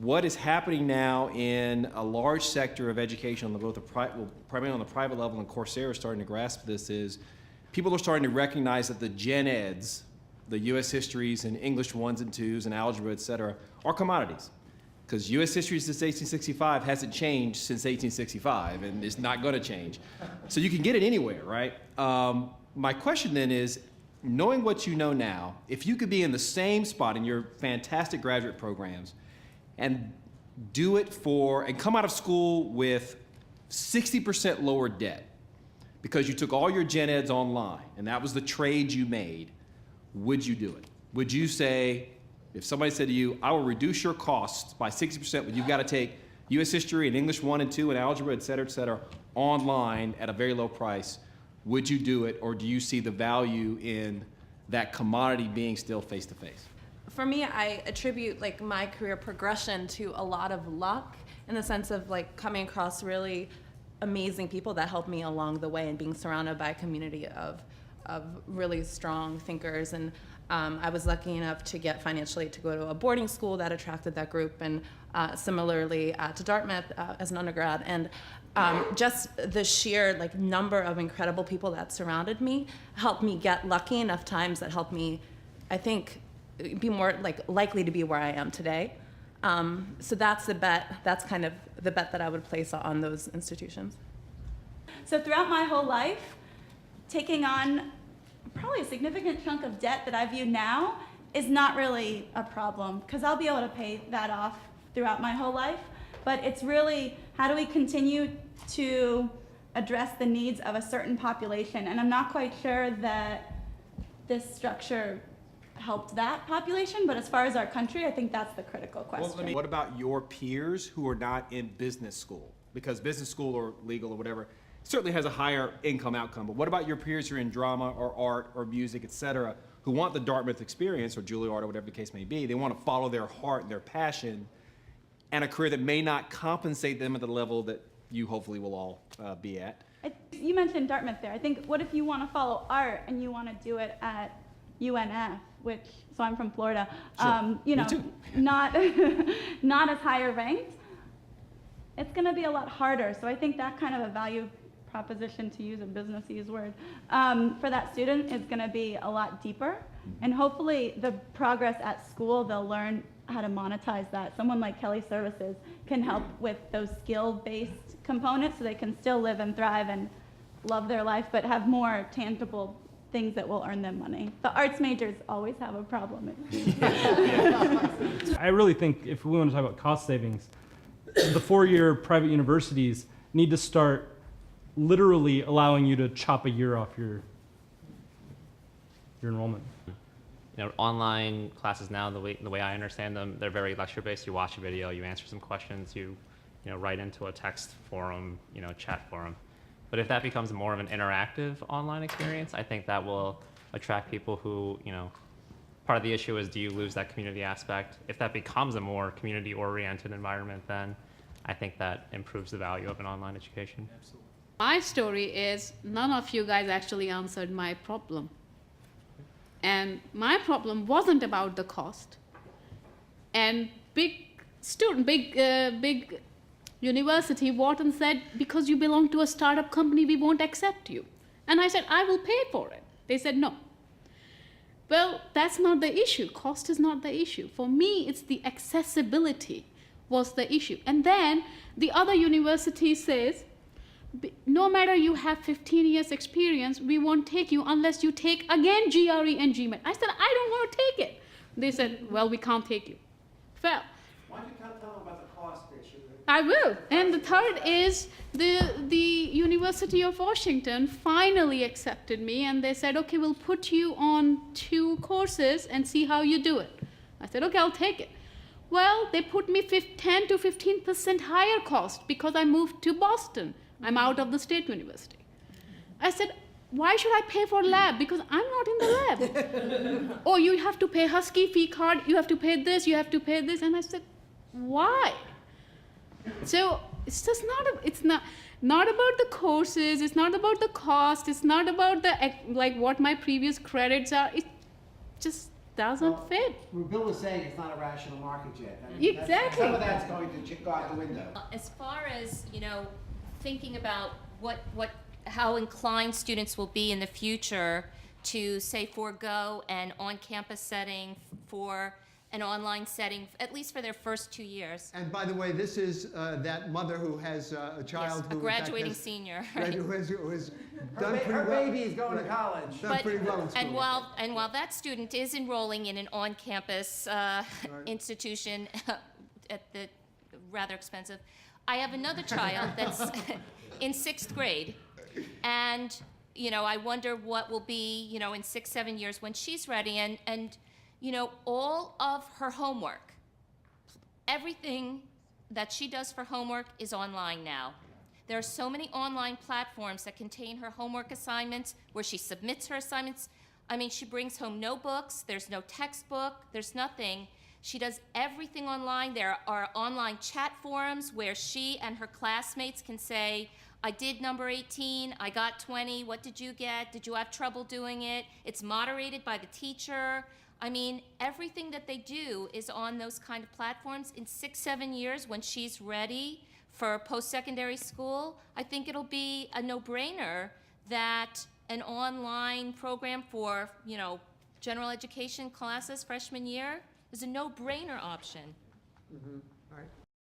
what is happening now in a large sector of education on the primarily on the private level, and Coursera is starting to grasp this, is people are starting to recognize that the gen eds, the US histories and English 1s and 2s and algebra, et cetera, are commodities. Because US history since 1865 hasn't changed since 1865, and it's not gonna change. So you can get it anywhere, right? My question then is, knowing what you know now, if you could be in the same spot in your fantastic graduate programs and do it and come out of school with 60% lower debt because you took all your gen eds online and that was the trade you made, would you do it? Would you say, if somebody said to you, I will reduce your costs by 60%, but you've got to take US history and English 1 and 2 and algebra, et cetera, online at a very low price, would you do it, or do you see the value in that commodity being still face-to-face? For me, I attribute like my career progression to a lot of luck, in the sense of like coming across really amazing people that helped me along the way and being surrounded by a community of really strong thinkers. And I was lucky enough to get financial aid to go to a boarding school that attracted that group, and similarly to Dartmouth as an undergrad. And just the sheer like number of incredible people that surrounded me helped me get lucky enough times that helped me, I think, be more like likely to be where I am today. So that's the bet. That's kind of the bet that I would place on those institutions. So throughout my whole life, taking on probably a significant chunk of debt that I view now is not really a problem, because I'll be able to pay that off throughout my whole life. But it's really, how do we continue to address the needs of a certain population? And I'm not quite sure that this structure helped that population, but as far as our country, I think that's the critical question. What about your peers who are not in business school? Because business school or legal or whatever certainly has a higher income outcome, but what about your peers who are in drama or art or music, et cetera, who want the Dartmouth experience or Juilliard or whatever the case may be? They want to follow their heart and their passion, and a career that may not compensate them at the level that you hopefully will all be at. You mentioned Dartmouth there. I think, what if you want to follow art and you want to do it at UNF, so I'm from Florida, Sure. you know, Me too. not as higher ranked. It's going to be a lot harder. So I think that kind of a value proposition, to use a businessy word, for that student is going to be a lot deeper. And hopefully the progress at school, they'll learn how to monetize that. Someone like Kelly Services can help with those skill-based components so they can still live and thrive and love their life, but have more tangible things that will earn them money. The arts majors always have a problem. I really think if we want to talk about cost savings, the four-year private universities need to start literally allowing you to chop a year off your enrollment. You know, online classes now, the way I understand them, they're very lecture-based. You watch a video, you answer some questions, you write into a text forum, chat forum. But if that becomes more of an interactive online experience, I think that will attract people who, part of the issue is, do you lose that community aspect? If that becomes a more community-oriented environment, then I think that improves the value of an online education. Absolutely. My story is, none of you guys actually answered my problem. And my problem wasn't about the cost. And big university, Wharton said, because you belong to a startup company, we won't accept you. And I said, I will pay for it. They said, no. Well, that's not the issue. Cost is not the issue. For me, it's the accessibility was the issue. And then the other university says, no matter you have 15 years experience, we won't take you unless you take again GRE and GMAT. I said, I don't want to take it. They said, well, we can't take you. Well, Why don't you tell them about the cost issue? I will. And the third is the University of Washington finally accepted me, and they said, okay, we'll put you on 2 courses and see how you do it. I said, okay, I'll take it. Well, they put me 10 to 15% higher cost because I moved to Boston. I'm out of the state university. I said, why should I pay for lab? Because I'm not in the lab. Oh, you have to pay Husky fee card, you have to pay this, you have to pay this. And I said, why? So it's just not about the courses, it's not about the cost, it's not about the what my previous credits are. It's just doesn't fit. What Bill was saying, it's not a rational market yet. I mean, Exactly. Some of that's going to go out the window. As far as, thinking about how inclined students will be in the future to, say, forego an on-campus setting for an online setting, at least for their first 2 years. And by the way, this is that mother who has a child Yes, who a graduating senior. who has done pretty Her well. baby's going to college. Done pretty well in school. And while that student is enrolling in an on-campus institution at the rather expensive, I have another child that's in 6th grade, and I wonder what will be in 6, 7 years when she's ready, and all of her homework, everything that she does for homework is online now. There are so many online platforms that contain her homework assignments where she submits her assignments. I mean, she brings home no books, there's no textbook, there's nothing. She does everything online. There are online chat forums where she and her classmates can say, I did number 18, I got 20, what did you get? Did you have trouble doing it? It's moderated by the teacher. I mean, everything that they do is on those kind of platforms. In 6, 7 years, when she's ready for post-secondary school, I think it'll be a no-brainer that an online program for, general education classes freshman year is a no-brainer option. Mhm.